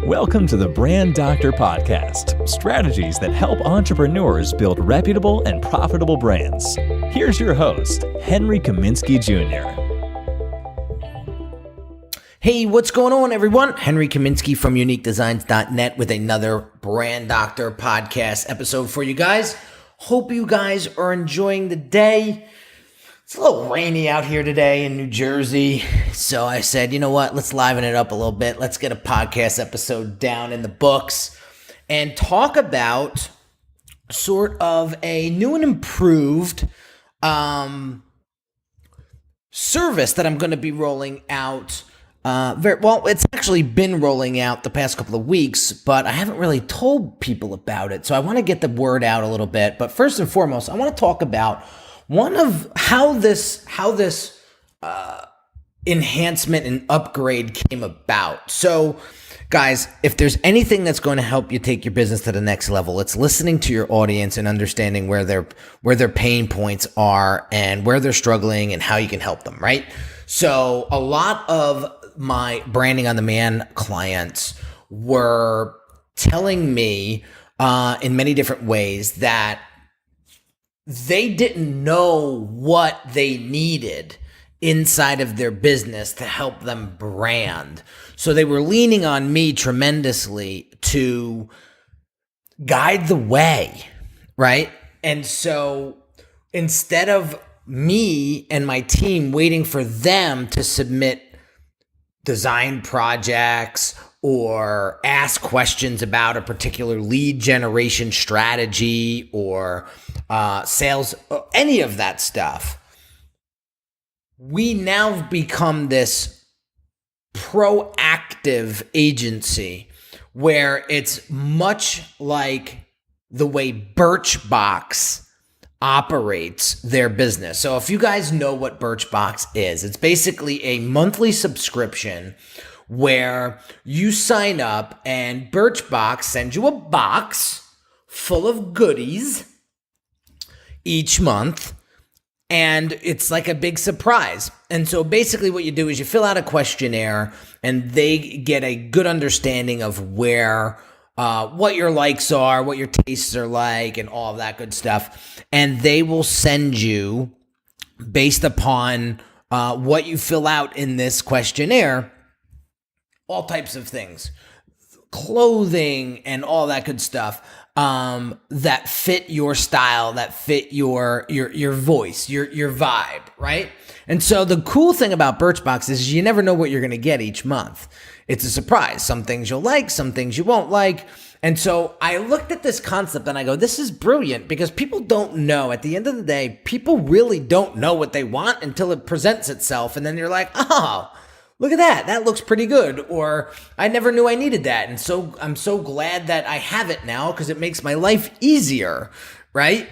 Welcome to the Brand Doctor Podcast, strategies that help entrepreneurs build reputable and profitable brands. Here's your host, Henry Kaminski Jr. Hey, what's going on, everyone? Henry Kaminski from UniqueDesignz.net with another Brand Doctor Podcast episode for you guys. Hope you guys are enjoying the day. It's a little rainy out here today in New Jersey, so I said, you know what, let's liven it up a little bit. Let's get a podcast episode down in the books and talk about sort of a new and improved service that I'm going to be rolling out. It's actually been rolling out the past couple of weeks, but I haven't really told people about it, so I want to get the word out a little bit. But first and foremost, I want to talk about one of how this enhancement and upgrade came about. So, guys, if there's anything that's going to help you take your business to the next level, it's listening to your audience and understanding where their pain points are and where they're struggling and how you can help them, right? So, a lot of my branding on demand clients were telling me in many different ways that they didn't know what they needed inside of their business to help them brand. So they were leaning on me tremendously to guide the way, right? And so instead of me and my team waiting for them to submit design projects or ask questions about a particular lead generation strategy or sales, any of that stuff, we now become this proactive agency where it's much like the way Birch operates their business. So if you guys know what Birch is, it's basically a monthly subscription where you sign up and Birch sends you a box full of goodies each month, and it's like a big surprise. And so basically what you do is you fill out a questionnaire and they get a good understanding of where what your likes are, what your tastes are like, and all of that good stuff. And they will send you, based upon what you fill out in this questionnaire, all types of things, clothing and all that good stuff that fit your style, that fit your voice, your vibe, right? And so the cool thing about Birch is you never know what you're going to get each month. It's a surprise. Some things you'll like, some things you won't like. And so I looked at this concept and I go, this is brilliant, because people don't know. At the end of the day, people really don't know what they want until it presents itself. And then you're like, oh, look at that. That looks pretty good. Or I never knew I needed that. And so I'm so glad that I have it now because it makes my life easier, right?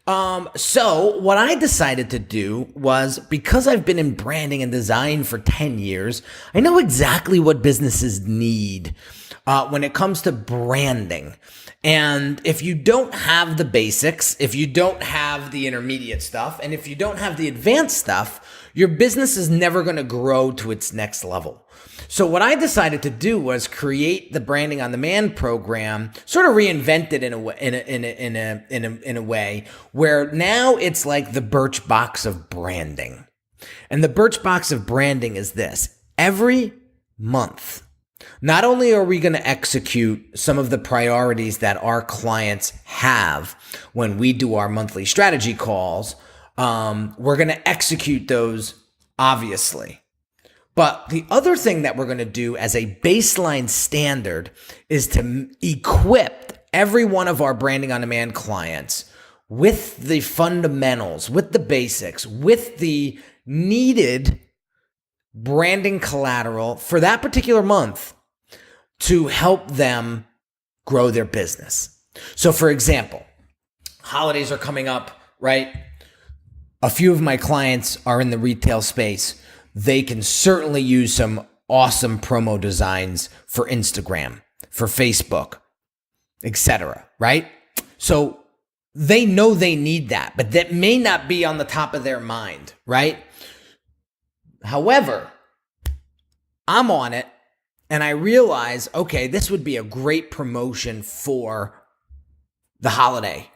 So what I decided to do was, because I've been in branding and design for 10 years, I know exactly what businesses need when it comes to branding. And if you don't have the basics, if you don't have the intermediate stuff, and if you don't have the advanced stuff, your business is never going to grow to its next level. So what I decided to do was create the Branding on Demand program, sort of reinvent it in a way where now it's like the Birch box of branding. And the Birch box of branding is this: every month, not only are we going to execute some of the priorities that our clients have when we do our monthly strategy calls, we're going to execute those, obviously. But the other thing that we're going to do as a baseline standard is to equip every one of our Branding on Demand clients with the fundamentals, with the basics, with the needed branding collateral for that particular month to help them grow their business. So for example, holidays are coming up, right? A few of my clients are in the retail space. They can certainly use some awesome promo designs for Instagram, for Facebook, etc., right? So they know they need that, but that may not be on the top of their mind, right? However, I'm on it And I realized, okay, this would be a great promotion for the holiday.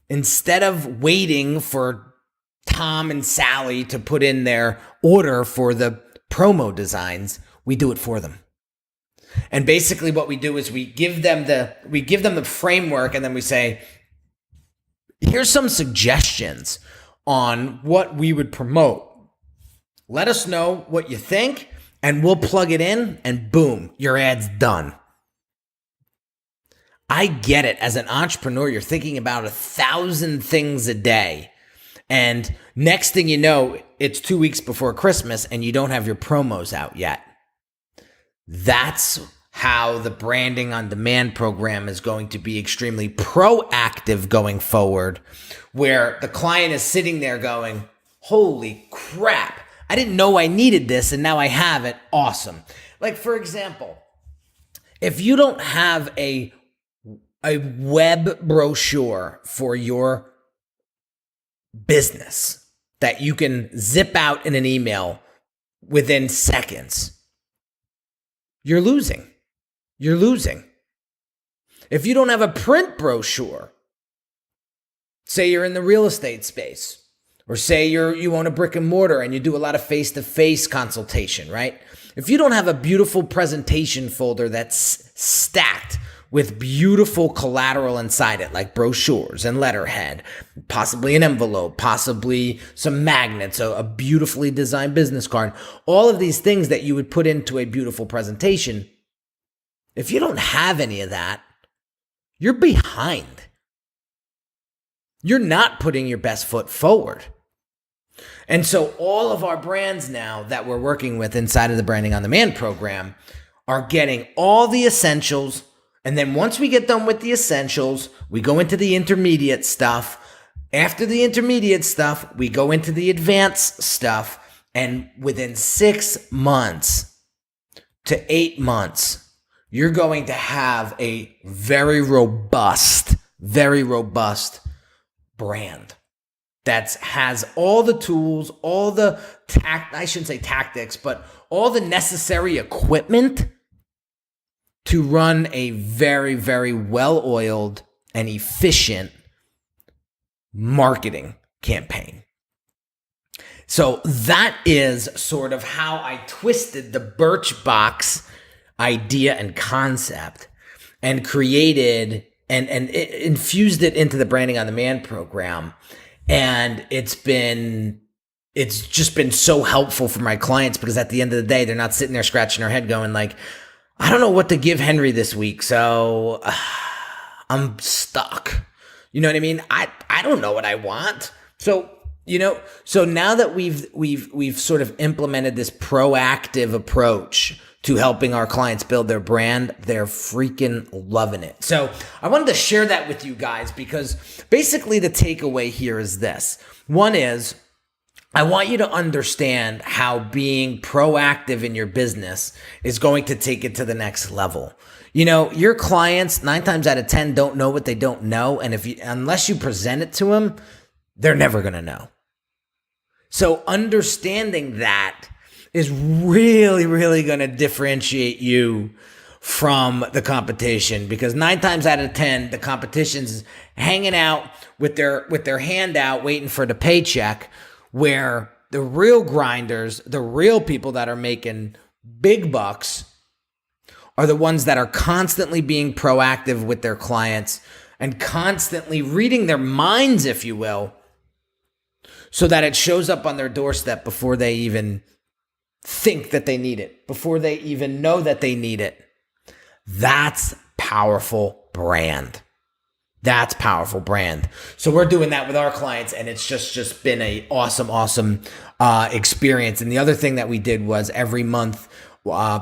Instead of waiting for Tom and Sally to put in their order for the promo designs, we do it for them. And basically what we do is we give them the framework, and then we say, here's some suggestions on what we would promote. Let us know what you think, and we'll plug it in, and boom, your ad's done. I get it. As an entrepreneur, you're thinking about 1,000 things a day. And next thing you know, it's 2 weeks before Christmas and you don't have your promos out yet. That's how the branding on demand program is going to be extremely proactive going forward, where the client is sitting there going, holy crap, I didn't know I needed this and now I have it. Awesome. Like, for example, if you don't have a web brochure for your business that you can zip out in an email within seconds, you're losing. You're losing. If you don't have a print brochure, say you're in the real estate space, or say you own a brick and mortar and you do a lot of face-to-face consultation, right? If you don't have a beautiful presentation folder that's stacked with beautiful collateral inside it, like brochures and letterhead, possibly an envelope, possibly some magnets, a beautifully designed business card, all of these things that you would put into a beautiful presentation. If you don't have any of that, you're behind. You're not putting your best foot forward. And so all of our brands now that we're working with inside of the Branding on Demand program are getting all the essentials. And then once we get done with the essentials, we go into the intermediate stuff. After the intermediate stuff, we go into the advanced stuff. And within 6 months to 8 months, you're going to have a very robust brand that has all the tools, all the I shouldn't say tactics, but all the necessary equipment to run a very, very well-oiled and efficient marketing campaign. So that is sort of how I twisted the Birchbox idea and concept and created and infused it into the Branding on Demand program. And it's just been so helpful for my clients, because at the end of the day, they're not sitting there scratching their head going like, I don't know what to give Henry this week, so I'm stuck. You know what I mean? I don't know what I want. So, so now that we've sort of implemented this proactive approach to helping our clients build their brand, they're freaking loving it. So I wanted to share that with you guys, because basically the takeaway here is this. One is, I want you to understand how being proactive in your business is going to take it to the next level. Your clients 9 times out of 10 don't know what they don't know. And unless you present it to them, they're never going to know. So understanding that is really, really going to differentiate you from the competition, because 9 times out of 10, the competition's hanging out with their hand out, waiting for the paycheck, where the real grinders, the real people that are making big bucks, are the ones that are constantly being proactive with their clients and constantly reading their minds, if you will, so that it shows up on their doorstep before they even think that they need it, before they even know that they need it. That's powerful brand. That's powerful brand. So we're doing that with our clients, and it's just been a awesome experience. And the other thing that we did was every month,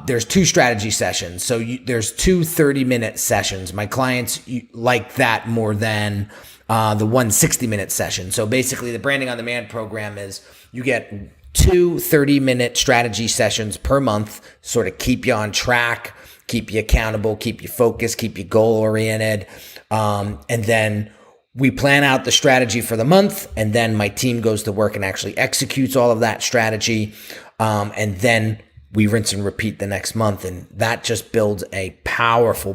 there's 2 strategy sessions. So there's 2 30-minute sessions. My clients like that more than the 1 60-minute session. So basically the Branding on Demand program is you get 2 30-minute strategy sessions per month, sort of keep you on track, keep you accountable, keep you focused, keep you goal-oriented. And then we plan out the strategy for the month, and then my team goes to work and actually executes all of that strategy. And then we rinse and repeat the next month. And that just builds a powerhouse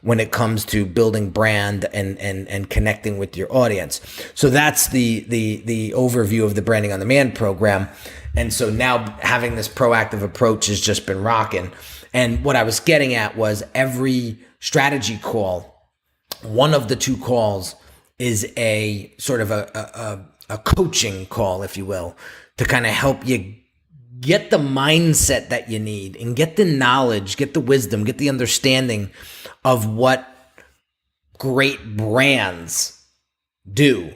when it comes to building brand and connecting with your audience. So that's the overview of the Branding on Demand program. And so now having this proactive approach has just been rocking. And what I was getting at was every strategy call, one of the 2 calls is a sort of a coaching call, if you will, to kind of help you get the mindset that you need and get the knowledge, get the wisdom, get the understanding of what great brands do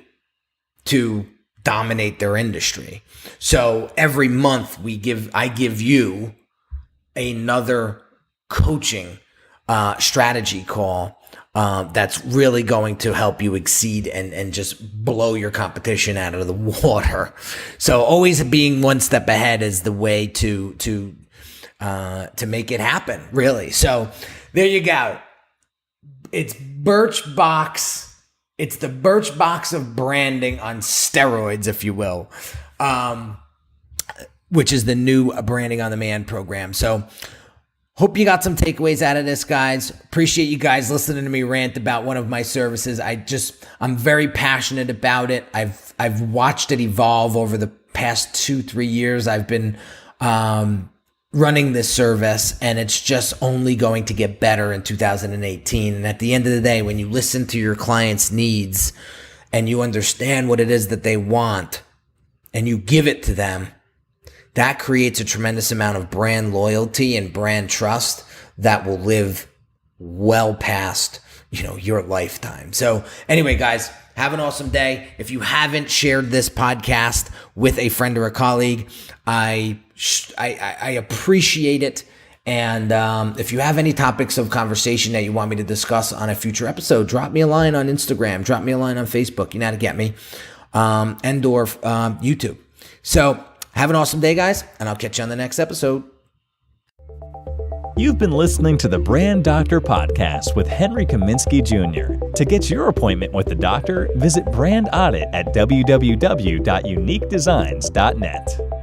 to dominate their industry. So every month I give you another coaching strategy call that's really going to help you exceed and just blow your competition out of the water. So always being one step ahead is the way to make it happen, really. So there you go. It's Birch Box. It's the Birch Box of branding on steroids, if you will, which is the new Branding on Demand program. So hope you got some takeaways out of this, guys. Appreciate you guys listening to me rant about one of my services. I'm very passionate about it. I've watched it evolve over the past 2-3 years. I've been running this service, and it's just only going to get better in 2018. And at the end of the day, when you listen to your clients' needs and you understand what it is that they want and you give it to them, that creates a tremendous amount of brand loyalty and brand trust that will live well past, your lifetime. So anyway, guys, have an awesome day. If you haven't shared this podcast with a friend or a colleague, I appreciate it. And if you have any topics of conversation that you want me to discuss on a future episode, drop me a line on Instagram, drop me a line on Facebook. You know how to get me, and or YouTube. So have an awesome day, guys, and I'll catch you on the next episode. You've been listening to the Brand Doctor Podcast with Henry Kaminski Jr. To get your appointment with the doctor, visit Brand Audit at www.uniquedesignz.net.